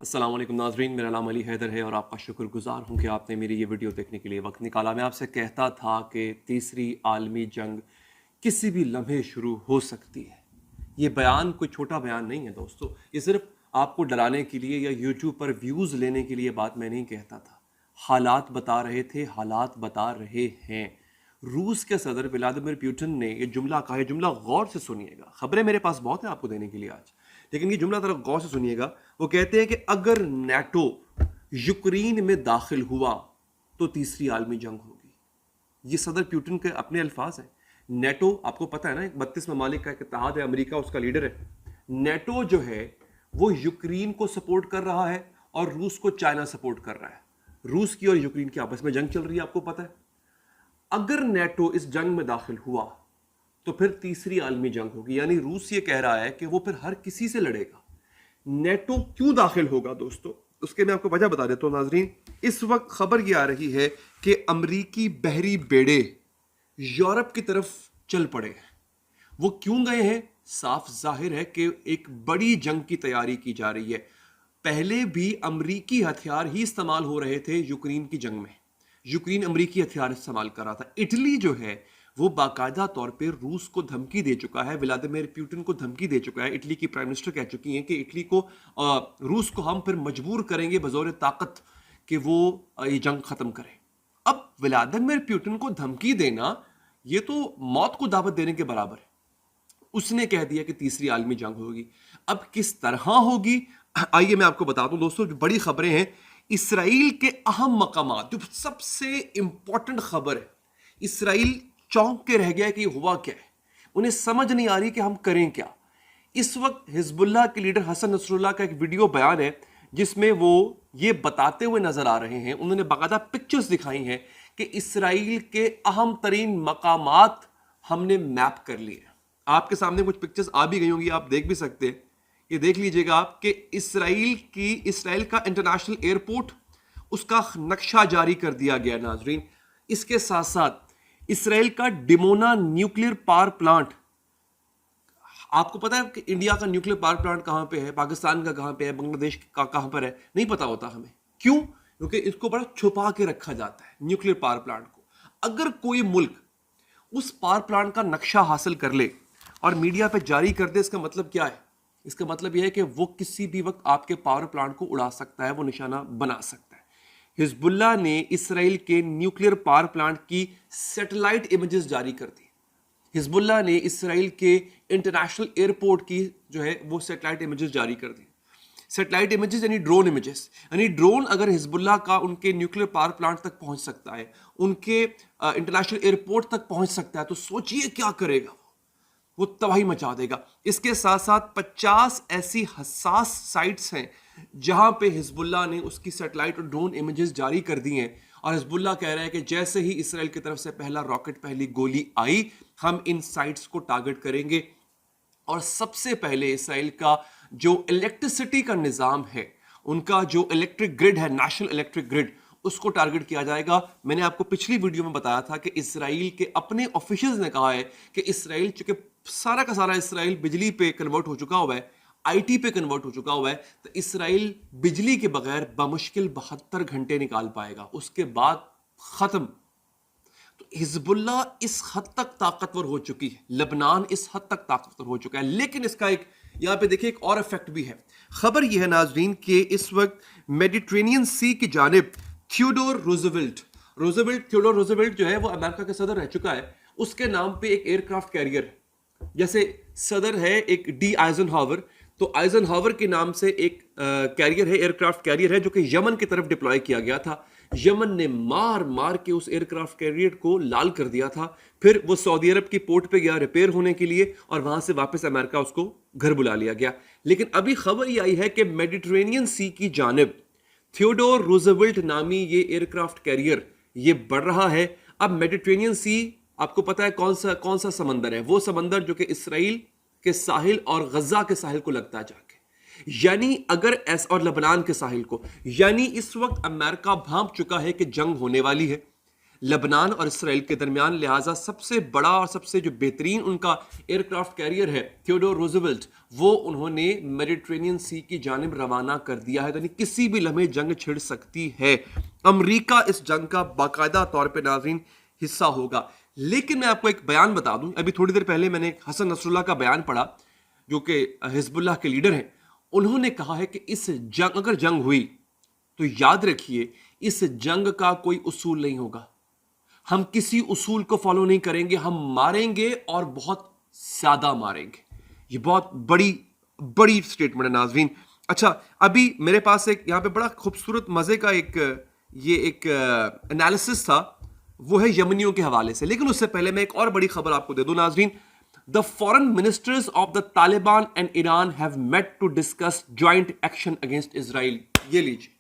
अस्सलाम वालेकुम नाज़रीन, मेरा नाम अली हैदर है और आपका शुक्रगुज़ार हूँ कि आपने मेरी ये वीडियो देखने के लिए वक्त निकाला। मैं आपसे कहता था कि तीसरी आलमी जंग किसी भी लम्हे शुरू हो सकती है। ये बयान कोई छोटा बयान नहीं है दोस्तों, ये सिर्फ आपको डराने के लिए या यूट्यूब पर व्यूज़ लेने के लिए बात मैं नहीं कहता था। हालात बता रहे थे, हालात बता रहे हैं। रूस के सदर व्लादिमीर पुतिन ने ये जुमला कहा, ये जुमला गौर से सुनिएगा। खबरें मेरे पास बहुत है आपको देने के लिए आज, लेकिन ये जुमला जरा गौर से सुनिएगा। वो कहते हैं कि अगर नेटो यूक्रेन में दाखिल हुआ तो तीसरी आलमी जंग होगी। ये सदर पुतिन के अपने अल्फाज हैं। नेटो आपको पता है ना, 32 ममालिक का एक इत्तेहाद है, अमेरिका उसका लीडर है। नेटो जो है वो यूक्रेन को सपोर्ट कर रहा है और रूस को चाइना सपोर्ट कर रहा है। रूस की और यूक्रेन की आपस में जंग चल रही है, आपको पता है। अगर नेटो इस जंग में दाखिल हुआ तो फिर तीसरी आलमी जंग होगी, यानी रूस ये कह रहा है कि वो फिर हर किसी से लड़ेगा। नेटो क्यों दाखिल होगा दोस्तों, उसके मैं आपको वजह बता देता हूं नाजरीन। इस वक्त खबर ये आ रही है कि अमरीकी बहरी बेड़े यूरोप की तरफ चल पड़े हैं। वो क्यों गए हैं? साफ जाहिर है कि एक बड़ी जंग की तैयारी की जा रही है। पहले भी अमरीकी हथियार ही इस्तेमाल हो रहे थे यूक्रेन की जंग में। यूक्रेन अमरीकी हथियार इस्तेमाल कर रहा था। इटली जो है वो बाकायदा तौर पे रूस को धमकी दे चुका है, व्लादिमीर पुतिन को धमकी दे चुका है। इटली की प्राइम मिनिस्टर कह चुकी हैं कि इटली को रूस को हम फिर मजबूर करेंगे बजौर ताकत कि वो ये जंग खत्म करे। अब व्लादिमीर पुतिन को धमकी देना ये तो मौत को दावत देने के बराबर है। उसने कह दिया कि तीसरी आलमी जंग होगी। अब किस तरह होगी, आइए मैं आपको बता दूं दोस्तों। जो बड़ी खबरें हैं, इसराइल के अहम मकामात, जो सबसे इंपॉर्टेंट खबर है, इसराइल चौंक के रह गया है कि ये हुआ क्या है। उन्हें समझ नहीं आ रही कि हम करें क्या। इस वक्त हिजबुल्लाह के लीडर हसन नसरुल्लाह का एक वीडियो बयान है जिसमें वो ये बताते हुए नजर आ रहे हैं, उन्होंने बाकायदा पिक्चर्स दिखाई हैं कि इसराइल के अहम तरीन मकामात हमने मैप कर लिए। आपके सामने कुछ पिक्चर्स आ भी गई होंगी, आप देख भी सकते हैं। ये देख लीजिएगा आप कि इसराइल का इंटरनेशनल एयरपोर्ट, उसका नक्शा जारी कर दिया गया नाजरीन। इसके साथ साथ इसराइल का डिमोना न्यूक्लियर पावर प्लांट, आपको पता है कि इंडिया का न्यूक्लियर पावर प्लांट कहां पे है, पाकिस्तान का कहां पे है, बांग्लादेश का कहां पर है, नहीं पता होता हमें। क्यों? क्योंकि इसको बड़ा छुपा के रखा जाता है न्यूक्लियर पावर प्लांट को। अगर कोई मुल्क उस पावर प्लांट का नक्शा हासिल कर ले और मीडिया पे जारी कर दे, इसका मतलब क्या है? इसका मतलब यह है कि वो किसी भी वक्त आपके पावर प्लांट को उड़ा सकता है, वो निशाना बना सकता है। हिजबुल्लाह ने इसराइल के न्यूक्लियर पावर प्लांट की सैटेलाइट इमेजेस जारी कर दी। हिजबुल्लाह ने इसराइल के इंटरनेशनल एयरपोर्ट की जो है वो सैटेलाइट इमेजेस जारी कर दी। सैटेलाइट इमेजेस यानी ड्रोन इमेजेस, यानी ड्रोन अगर हिजबुल्लाह का उनके न्यूक्लियर पावर प्लांट तक पहुंच सकता है, उनके इंटरनेशनल एयरपोर्ट तक पहुंच सकता है, तो सोचिए क्या करेगा वो तबाही मचा देगा। इसके साथ साथ 50 ऐसी हसास साइट्स हैं जहां पे हिजबुल्लाह ने उसकी सैटेलाइट और ड्रोन इमेजेस जारी कर दी हैं, और हिजबुल्लाह कह रहा है कि जैसे ही इसराइल की तरफ से पहला रॉकेट, पहली गोली आई, हम इन साइट्स को टारगेट करेंगे। और सबसे पहले इसराइल का जो इलेक्ट्रिसिटी का निज़ाम है, उनका जो इलेक्ट्रिक ग्रिड है, नेशनल इलेक्ट्रिक ग्रिड, उसको टारगेट किया जाएगा। मैंने आपको पिछली वीडियो में बताया था कि इसराइल के अपने ऑफिशियल्स ने कहा है कि इसराइल, चूंकि सारा का सारा इसराइल बिजली पे कन्वर्ट हो चुका हुआ है, आईटी पे कन्वर्ट हो चुका हुआ है, तो इसराइल बिजली के बगैर बमुश्किल 72 घंटे निकाल पाएगा, उसके बाद खत्म। तो हिजबुल्लाह इस हद तक ताकतवर हो चुकी है, लेबनान इस हद तक ताकतवर हो चुका है। लेकिन इसका एक यहां पे देखिए एक और इफेक्ट भी है। खबर यह है नाजरीन कि इस वक्त मेडिटेरेनियन सी की जानिब थियोडोर रूजवेल्ट जो है वो अमेरिका के सदर रह चुका है, उसके नाम पे एक एयरक्राफ्ट कैरियर है। जैसे सदर है एक डी आइजनहावर, तो आइजनहावर के नाम से एक कैरियर है, एयरक्राफ्ट कैरियर है, जो कि यमन की तरफ डिप्लॉय किया गया था। यमन ने मार मार के उस एयरक्राफ्ट कैरियर को लाल कर दिया था। फिर वो सऊदी अरब की पोर्ट पे गया रिपेयर होने के लिए, और वहां से वापस अमेरिका उसको घर बुला लिया गया। लेकिन अभी खबर ये आई है कि मेडिटेरेनियन सी की जानिब थियोडोर रूजवेल्ट नामी ये एयरक्राफ्ट कैरियर ये बढ़ रहा है। अब मेडिटेरेनियन सी आपको पता है कौन सा समंदर है? वो समंदर जो कि इसराइल के साहिल और गजा के साहिल को लगता है जाके, यानी अगर और लेबनान के साहिल को। यानी इस वक्त अमेरिका भांप चुका है कि जंग होने वाली है, लेबनान और इसराइल के दरमियान, लिहाजा सबसे बड़ा और सबसे जो बेहतरीन उनका एयरक्राफ्ट कैरियर है थियोडोर रूजवेल्ट, वो उन्होंने मेडिटेरेनियन सी की जानिब रवाना कर दिया है। यानी किसी भी लम्हे जंग छिड़ सकती है। अमरीका इस जंग का बाकायदा तौर पर नाज़रीन हिस्सा होगा। लेकिन मैं आपको एक बयान बता दूं, अभी थोड़ी देर पहले मैंने हसन नसरुल्लाह का बयान पढ़ा जो कि हिजबुल्लाह के लीडर हैं। उन्होंने कहा है कि इस जंग, अगर जंग हुई तो याद रखिए इस जंग का कोई उसूल नहीं होगा, हम किसी उसूल को फॉलो नहीं करेंगे, हम मारेंगे और बहुत ज्यादा मारेंगे। ये बहुत बड़ी बड़ी स्टेटमेंट है नाज़रीन। अच्छा, अभी मेरे पास एक यहां पे बड़ा खूबसूरत मजे का एक एनालिसिस था, वो है यमनियों के हवाले से। लेकिन उससे पहले मैं एक और बड़ी खबर आपको दे दूं नाज़रीन। The foreign ministers of the Taliban and Iran have met to discuss joint action against Israel. ये लीजिए,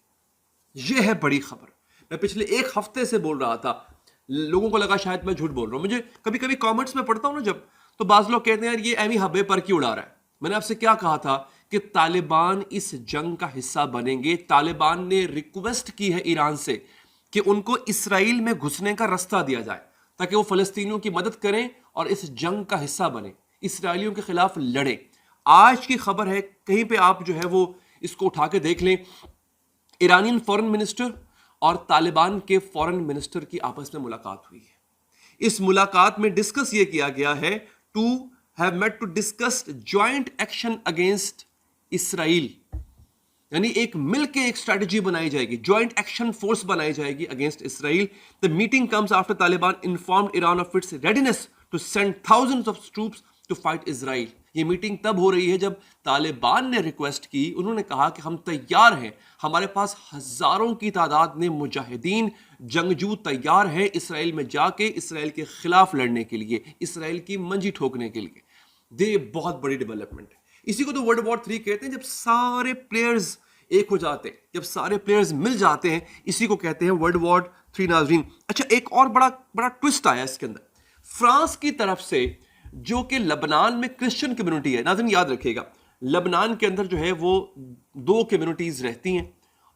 ये है बड़ी खबर। मैं पिछले एक हफ्ते से बोल रहा था, लोगों को लगा शायद मैं झूठ बोल रहा हूं। मुझे कभी कभी कमेंट्स में पढ़ता हूं ना जब, तो बाज लोग कहते हैं यार ये एमी हबे पर क्यों उड़ा रहा है। मैंने आपसे क्या कहा था कि तालिबान इस जंग का हिस्सा बनेंगे। तालिबान ने रिक्वेस्ट की है ईरान से कि उनको इसराइल में घुसने का रास्ता दिया जाए ताकि वो फलस्तीनियों की मदद करें और इस जंग का हिस्सा बने, इसराइलियों के खिलाफ लड़े। आज की खबर है, कहीं पे आप जो है वो इसको उठा के देख लें, ईरानियन फॉरेन मिनिस्टर और तालिबान के फॉरेन मिनिस्टर की आपस में मुलाकात हुई है। इस मुलाकात में डिस्कस ये किया गया है to have met to discuss joint action against Israel, यानी एक मिलके एक स्ट्रेटजी बनाई जाएगी, ज्वाइंट एक्शन फोर्स बनाई जाएगी against Israel. The meeting comes after Taliban informed Iran of its readiness to send thousands of troops to fight Israel. ये meeting तब हो रही है जब तालिबान ने रिक्वेस्ट की, उन्होंने कहा कि हम तैयार हैं, हमारे पास हजारों की तादाद में मुजाहिदीन जंगजू तैयार हैं इसराइल में जाके इसराइल के खिलाफ लड़ने के लिए, इसराइल की मंजी ठोकने के लिए। ये बहुत बड़ी डेवलपमेंट है। इसी को तो वर्ल्ड वॉर 3 कहते हैं, जब सारे प्लेयर्स एक हो जाते हैं, जब सारे प्लेयर्स मिल जाते हैं, इसी को कहते हैं वर्ल्ड वॉर 3 नाज़रीन। अच्छा, एक और बड़ा ट्विस्ट आया इसके अंदर। फ्रांस की तरफ से, जो कि लेबनान में क्रिश्चियन कम्युनिटी है नाज़रीन, याद रखिएगा लेबनान के अंदर जो है वो 2 कम्युनिटीज रहती हैं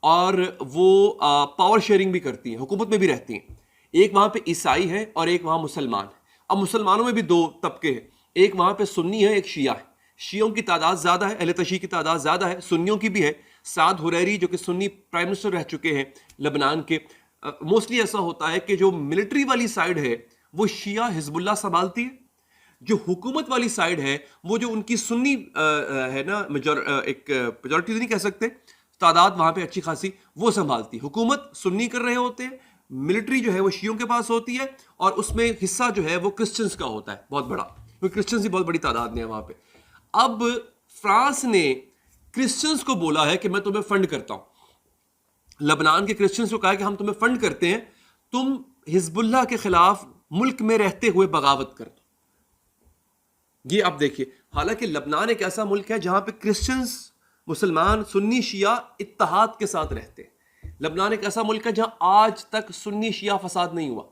और वो पावर शेयरिंग भी करती हैं, हुकूमत में भी रहती हैं। एक वहां पे ईसाई है और एक वहां मुसलमान है। अब मुसलमानों में भी 2 तबके हैं, एक वहां पे सुन्नी है, एक शिया है। शियों की तादाद ज्यादा है, अहले तशी की तादाद ज्यादा है, सुन्नियों की भी है। साद हुरैरी जो कि सुन्नी प्राइम मिनिस्टर रह चुके हैं लेबनान के, मोस्टली ऐसा होता है कि जो मिलिट्री वाली साइड है वो शिया हिजबुल्लाह संभालती है, जो हुकूमत वाली साइड है वो जो उनकी सुन्नी है ना, मेजॉरिटी नहीं कह सकते, तादाद वहां पे अच्छी खासी, वो संभालती। हुकूमत सुन्नी कर रहे होते हैं, मिलिट्री जो है वो शियों के पास होती है और उसमें हिस्सा जो है वो क्रिश्चियंस का होता है बहुत बड़ा, क्योंकि क्रिश्चियंस की बहुत बड़ी तादाद में है वहां पे। अब फ्रांस ने क्रिश्चियंस को बोला है कि मैं तुम्हें फंड करता हूं, लेबनान के क्रिश्चियंस को कहा है कि हम तुम्हें फंड करते हैं, तुम हिजबुल्लाह के खिलाफ मुल्क में रहते हुए बगावत कर दो। ये आप देखिए, हालांकि लेबनान एक ऐसा मुल्क है जहां पे क्रिश्चियंस, मुसलमान, सुन्नी, शिया इत्तेहाद के साथ रहते हैं। लेबनान एक ऐसा मुल्क है जहां आज तक सुन्नी शिया फसाद नहीं हुआ,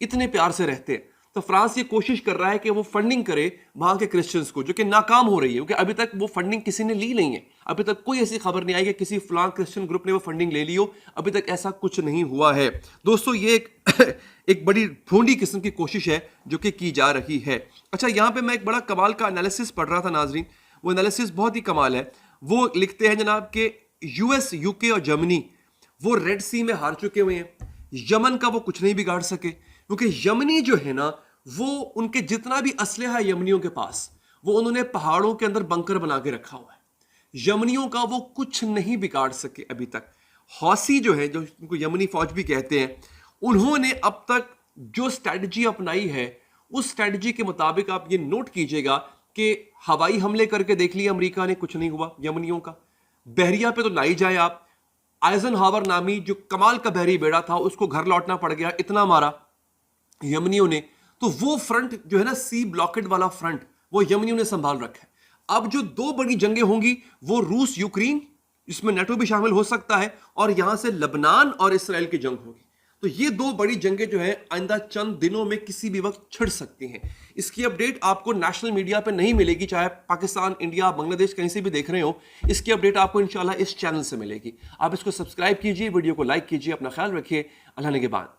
इतने प्यार से रहते हैं। तो फ्रांस ये कोशिश कर रहा है कि वो फंडिंग करे वहां के क्रिश्चियंस को, जो कि नाकाम हो रही है क्योंकि अभी तक वो फंडिंग किसी ने ली नहीं है। अभी तक कोई ऐसी खबर नहीं आई कि किसी फलां क्रिश्चियन ग्रुप ने वो फंडिंग ले ली हो, अभी तक ऐसा कुछ नहीं हुआ है। दोस्तों, ये एक बड़ी भोंडी किस्म की कोशिश है जो कि की जा रही है। अच्छा, यहाँ पे मैं एक बड़ा कमाल का एनालिसिस पढ़ रहा था नाजरीन, वो एनालिसिस बहुत ही कमाल है। वो लिखते हैं जनाब के यूएस, यूके और जर्मनी वो रेड सी में हार चुके हुए हैं, यमन का वो कुछ नहीं बिगाड़ सके, क्योंकि यमनी जो है ना, वो उनके जितना भी असलहा है यमनियों के पास, वो उन्होंने पहाड़ों के अंदर बंकर बना के रखा हुआ है। यमनियों का वो कुछ नहीं बिगाड़ सके अभी तक। हौसी जो है, जो उनको यमनी फौज भी कहते हैं, उन्होंने अब तक जो स्ट्रैटेजी अपनाई है, उस स्ट्रैटेजी के मुताबिक आप ये नोट कीजिएगा कि हवाई हमले करके देख लिया अमेरिका ने, कुछ नहीं हुआ यमनियों का। बहरिया पे तो ना ही जाए आप, आइजनहावर नामी जो कमाल का बहरी बेड़ा था उसको घर लौटना पड़ गया, इतना मारा यमनियों ने। तो वो फ्रंट जो है ना, सी ब्लॉकेड वाला फ्रंट, वो यमनियों ने संभाल रखा है। अब जो 2 बड़ी जंगें होंगी वो रूस यूक्रेन, इसमें नेटो भी शामिल हो सकता है, और यहां से लेबनान और इसराइल की जंग होगी। तो ये 2 बड़ी जंगें जो है आइंदा चंद दिनों में किसी भी वक्त छिड़ सकती हैं। इसकी अपडेट आपको नेशनल मीडिया पे नहीं मिलेगी, चाहे पाकिस्तान, इंडिया, बांग्लादेश कहीं से भी देख रहे हो, इसकी अपडेट आपको इंशाल्लाह इस चैनल से मिलेगी। आप इसको सब्सक्राइब कीजिए, वीडियो को लाइक कीजिए, अपना ख्याल रखिए, अल्लाह ने के बाद।